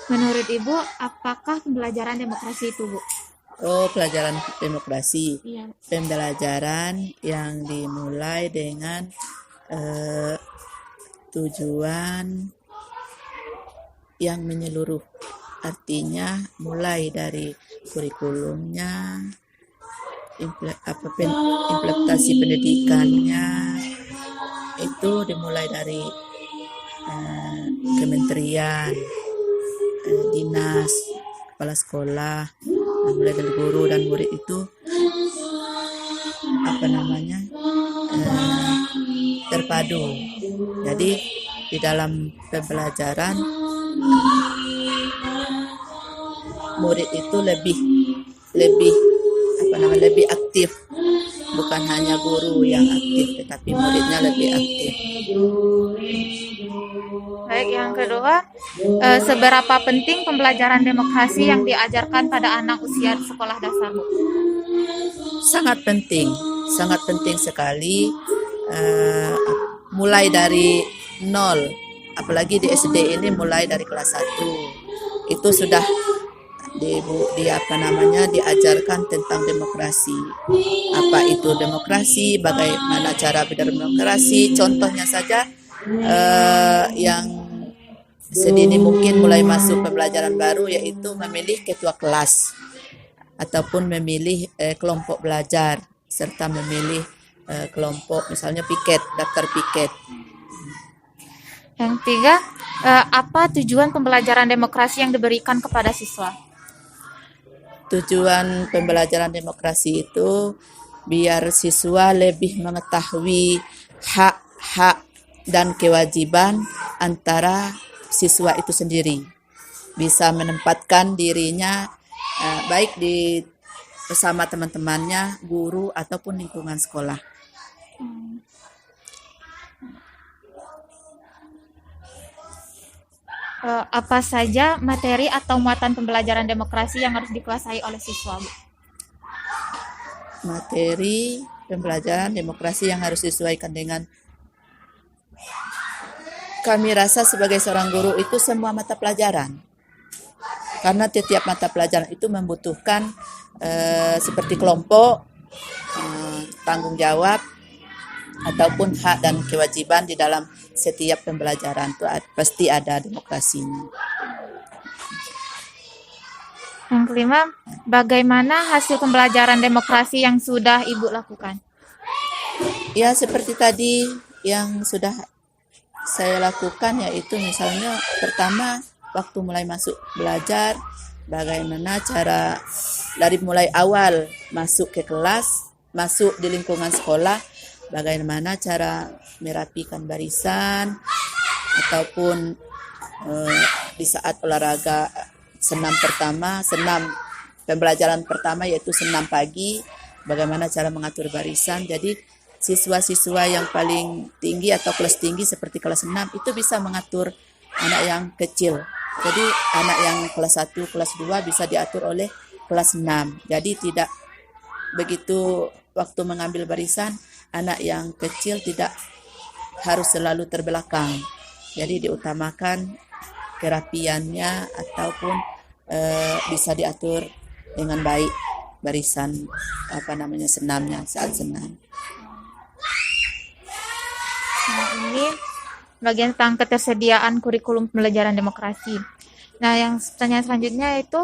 Menurut Ibu, apakah pembelajaran demokrasi itu, Bu? Oh, pelajaran demokrasi. Iya. Pembelajaran yang dimulai dengan eh, tujuan yang menyeluruh. Artinya mulai dari kurikulumnya, implementasi pendidikannya, itu dimulai dari eh, kementerian, dinas, kepala sekolah, mulai dari guru dan murid itu terpadu. Jadi di dalam pembelajaran murid itu lebih lebih lebih aktif, bukan hanya guru yang aktif tetapi muridnya lebih aktif. Baik, yang kedua, seberapa penting pembelajaran demokrasi yang diajarkan pada anak usia sekolah dasar, Bu? Sangat penting sekali, mulai dari nol, apalagi di SD ini mulai dari kelas 1 itu sudah diajarkan tentang demokrasi. Apa itu demokrasi, bagaimana cara berdemokrasi. Contohnya saja yang sedini mungkin mulai masuk pembelajaran baru, yaitu memilih ketua kelas ataupun memilih kelompok belajar, serta memilih kelompok misalnya piket, daftar piket. Yang ketiga, apa tujuan pembelajaran demokrasi yang diberikan kepada siswa? Tujuan pembelajaran demokrasi itu biar siswa lebih mengetahui hak-hak dan kewajiban antara siswa itu sendiri, bisa menempatkan dirinya baik di bersama teman-temannya, guru ataupun lingkungan sekolah. Apa saja materi atau muatan pembelajaran demokrasi yang harus dikuasai oleh siswa, Bu? Materi pembelajaran demokrasi yang harus disesuaikan dengan, kami rasa sebagai seorang guru itu semua mata pelajaran. Karena setiap mata pelajaran itu membutuhkan seperti kelompok, tanggung jawab, ataupun hak dan kewajiban. Di dalam setiap pembelajaran itu pasti ada demokrasinya. Yang kelima, bagaimana hasil pembelajaran demokrasi yang sudah Ibu lakukan? Ya, seperti tadi yang sudah saya lakukan, yaitu misalnya pertama waktu mulai masuk belajar, bagaimana cara dari mulai awal masuk ke kelas, masuk di lingkungan sekolah, bagaimana cara merapikan barisan, ataupun di saat olahraga senam pembelajaran pertama yaitu senam pagi, bagaimana cara mengatur barisan. Jadi siswa-siswa yang paling tinggi atau kelas tinggi seperti kelas 6 itu bisa mengatur anak yang kecil. Jadi anak yang kelas 1, kelas 2 bisa diatur oleh kelas 6. Jadi tidak begitu waktu mengambil barisan, anak yang kecil tidak harus selalu terbelakang. Jadi diutamakan kerapiannya ataupun bisa diatur dengan baik barisan senamnya saat senam. Nah, ini bagian tentang ketersediaan kurikulum pembelajaran demokrasi. Nah, yang pertanyaan selanjutnya itu,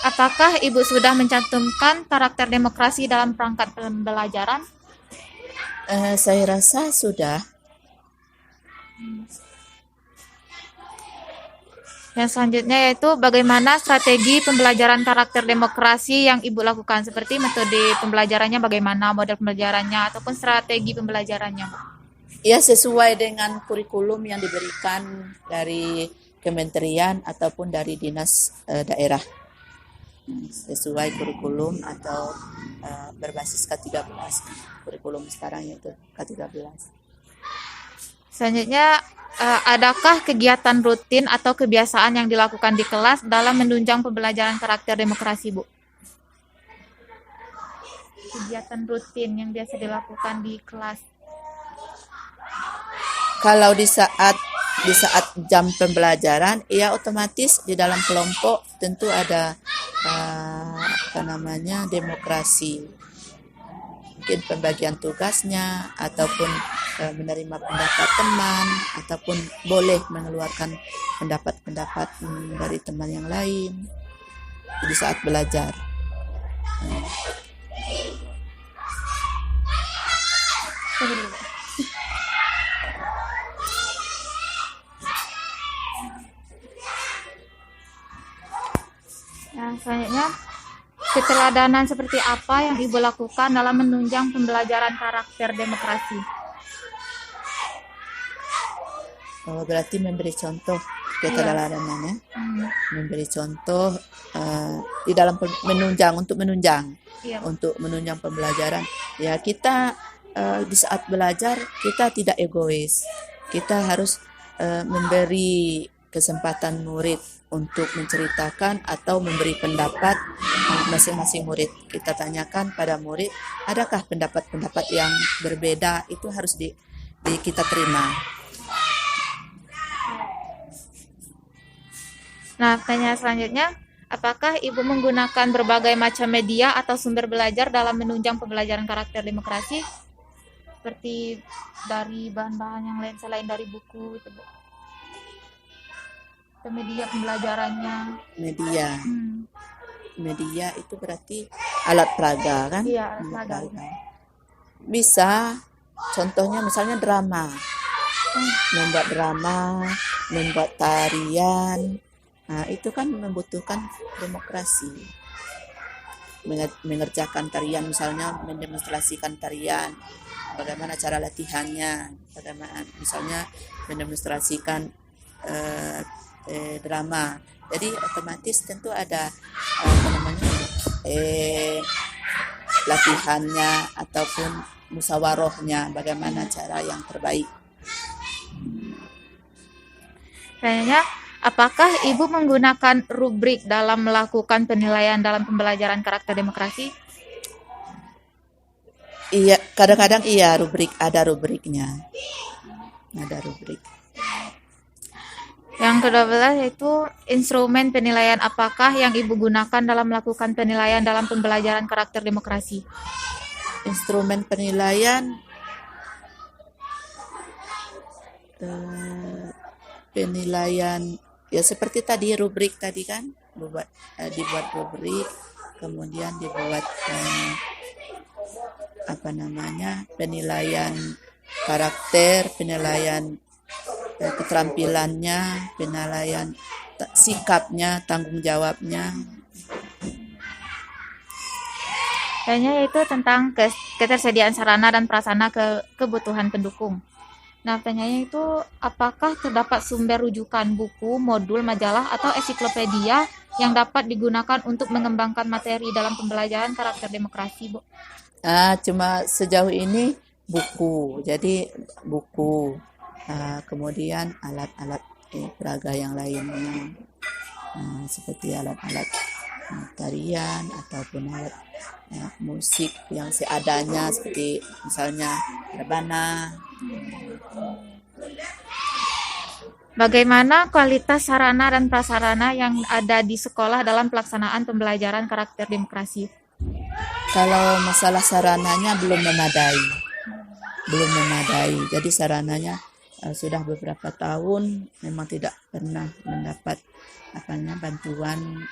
apakah Ibu sudah mencantumkan karakter demokrasi dalam perangkat pembelajaran? Saya rasa sudah. Yang selanjutnya yaitu bagaimana strategi pembelajaran karakter demokrasi yang Ibu lakukan, seperti metode pembelajarannya bagaimana, model pembelajarannya, ataupun strategi pembelajarannya. Ya, sesuai dengan kurikulum yang diberikan dari kementerian ataupun dari dinas daerah. Sesuai kurikulum atau berbasis K13. Kurikulum sekarang yaitu K13. Selanjutnya, adakah kegiatan rutin atau kebiasaan yang dilakukan di kelas dalam menunjang pembelajaran karakter demokrasi, Bu? Kegiatan rutin yang biasa dilakukan di kelas. Kalau di saat di saat jam pembelajaran, ya otomatis di dalam kelompok tentu ada demokrasi, mungkin pembagian tugasnya ataupun menerima pendapat teman ataupun boleh mengeluarkan pendapat-pendapat dari teman yang lain di saat belajar. Yang selanjutnya, keteladanan seperti apa yang Ibu lakukan dalam menunjang pembelajaran karakter demokrasi? Berarti memberi contoh keteladanannya, memberi contoh di dalam menunjang Iya. untuk menunjang pembelajaran. Ya kita di saat belajar kita tidak egois, kita harus memberi kesempatan murid untuk menceritakan atau memberi pendapat masing-masing murid. Kita tanyakan pada murid, adakah pendapat-pendapat yang berbeda, itu harus kita terima. Nah, pertanyaan selanjutnya, apakah Ibu menggunakan berbagai macam media atau sumber belajar dalam menunjang pembelajaran karakter demokrasi? Seperti dari bahan-bahan yang lain selain dari buku itu, Bu. Atau media pembelajarannya. Media itu berarti alat peraga kan? Iya, alat peraga. Bisa, contohnya misalnya drama. Membuat drama, membuat tarian. Nah, itu kan membutuhkan demokrasi. Mengerjakan tarian, misalnya mendemonstrasikan tarian, bagaimana cara latihannya, bagaimana misalnya mendemonstrasikan drama. Jadi otomatis tentu ada latihannya ataupun musyawarahnya, bagaimana cara yang terbaik. Kayaknya, apakah Ibu menggunakan rubrik dalam melakukan penilaian dalam pembelajaran karakter demokrasi? Iya, kadang-kadang iya, ada rubriknya. Ada rubrik. Yang ke-12 yaitu instrumen penilaian apakah yang Ibu gunakan dalam melakukan penilaian dalam pembelajaran karakter demokrasi? Instrumen penilaian ya seperti tadi rubrik tadi kan, dibuat rubrik, kemudian dibuat penilaian karakter, penilaian keterampilannya, penilaian sikapnya, tanggung jawabnya. Kayaknya yaitu tentang ketersediaan sarana dan prasarana kebutuhan pendukung. Nah, pertanyaannya itu, apakah terdapat sumber rujukan buku, modul, majalah, atau ensiklopedia yang dapat digunakan untuk mengembangkan materi dalam pembelajaran karakter demokrasi, Bu? Cuma sejauh ini buku. Jadi buku. Kemudian alat-alat peraga yang lainnya, seperti alat-alat tarian ataupun alat musik yang seadanya, seperti misalnya rebana. Bagaimana kualitas sarana dan prasarana yang ada di sekolah dalam pelaksanaan pembelajaran karakter demokrasi? Kalau masalah sarananya belum memadai. Jadi sarananya sudah beberapa tahun memang tidak pernah mendapat bantuan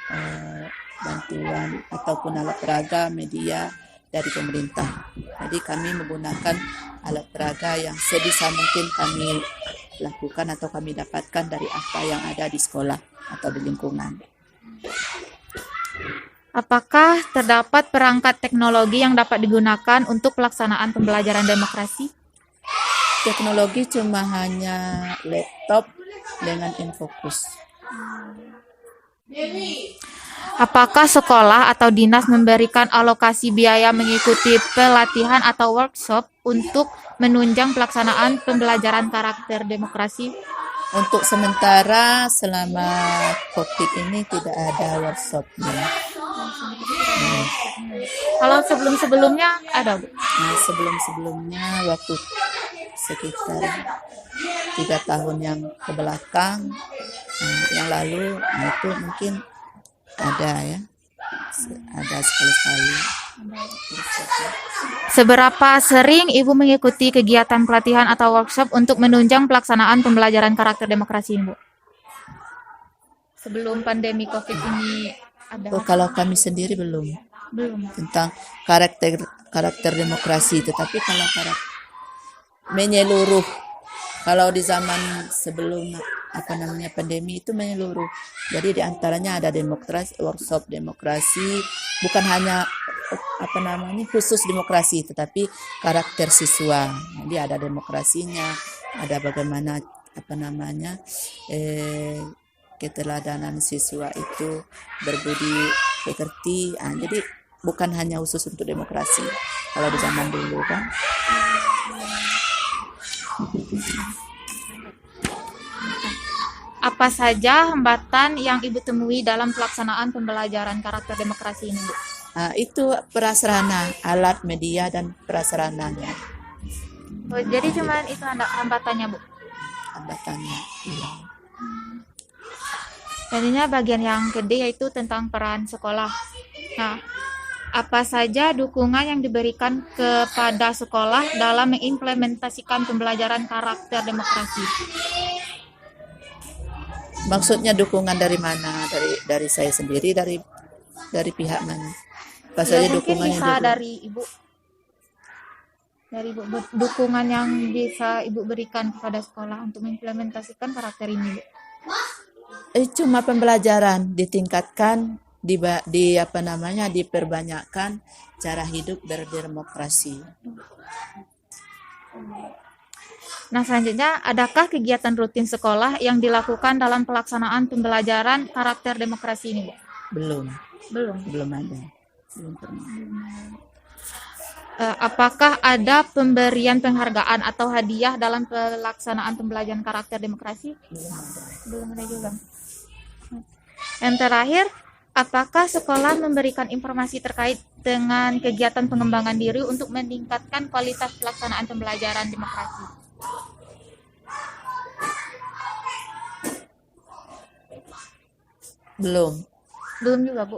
ataupun alat peraga media dari pemerintah. Jadi kami menggunakan alat peraga yang sebisa mungkin kami lakukan atau kami dapatkan dari apa yang ada di sekolah atau di lingkungan. Apakah terdapat perangkat teknologi yang dapat digunakan untuk pelaksanaan pembelajaran demokrasi? Teknologi cuma hanya laptop dengan Infocus. Apakah sekolah atau dinas memberikan alokasi biaya mengikuti pelatihan atau workshop untuk menunjang pelaksanaan pembelajaran karakter demokrasi? Untuk sementara selama COVID ini tidak ada workshopnya. Kalau sebelum-sebelumnya ada, Bu? Sebelum-sebelumnya waktu sekitar 3 tahun yang ke belakang, yang lalu, itu mungkin ada ya, ada sekali-sekali. Seberapa sering Ibu mengikuti kegiatan pelatihan atau workshop untuk menunjang pelaksanaan pembelajaran karakter demokrasi ini, Bu? Sebelum pandemi COVID ini ada? Oh, kalau kami sendiri belum Belum. tentang karakter demokrasi, tetapi kalau menyeluruh, kalau di zaman sebelum pandemi itu menyeluruh. Jadi diantaranya ada demokrasi, workshop demokrasi, bukan hanya khusus demokrasi, tetapi karakter siswa. Jadi ada demokrasinya, ada bagaimana keteladanan siswa itu berbudi pekerti. Jadi bukan hanya khusus untuk demokrasi kalau di zaman dulu kan. Apa saja hambatan yang Ibu temui dalam pelaksanaan pembelajaran karakter demokrasi ini, Bu? Itu prasarana, alat media dan prasarananya. Oh, jadi cuman itu hambatannya, Bu? Hambatannya, iya. Jadinya bagian yang gede yaitu tentang peran sekolah. Nah, apa saja dukungan yang diberikan kepada sekolah dalam mengimplementasikan pembelajaran karakter demokrasi? Maksudnya dukungan dari mana? Dari saya sendiri, dari pihak mana? Apa Ya, saja mungkin dukungannya bisa dulu? dari Ibu. Dari Ibu, dukungan yang bisa Ibu berikan kepada sekolah untuk mengimplementasikan karakter ini, Bu. Cuma pembelajaran ditingkatkan, diperbanyakkan cara hidup berdemokrasi. Nah, selanjutnya, adakah kegiatan rutin sekolah yang dilakukan dalam pelaksanaan pembelajaran karakter demokrasi ini, Bu? Belum ada. Belum pernah. Apakah ada pemberian penghargaan atau hadiah dalam pelaksanaan pembelajaran karakter demokrasi? Belum ada juga. Yang terakhir, apakah sekolah memberikan informasi terkait dengan kegiatan pengembangan diri untuk meningkatkan kualitas pelaksanaan pembelajaran demokrasi? Belum juga, Bu.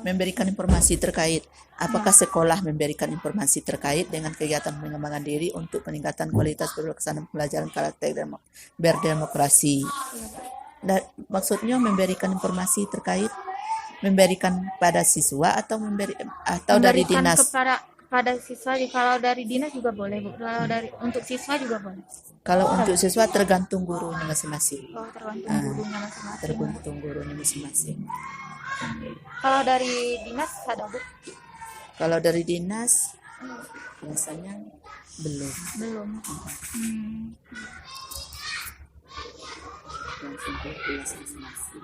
memberikan informasi terkait. Apakah sekolah memberikan informasi terkait dengan kegiatan pengembangan diri untuk peningkatan kualitas pelaksanaan pembelajaran karakter berdemokrasi? Dan maksudnya memberikan informasi terkait, memberikan pada siswa atau dari Memberikan dinas? kepada siswa, kalau dari dinas juga boleh, Bu. Kalau untuk siswa juga boleh. Kalau untuk siswa tergantung gurunya masing-masing. Oh, tergantung gurunya masing-masing. Tergantung gurunya masing-masing. Kalau dari dinas ada, Bu? Kalau dari dinas biasanya belum. Hmm. Langsung ke kelas masing-masing.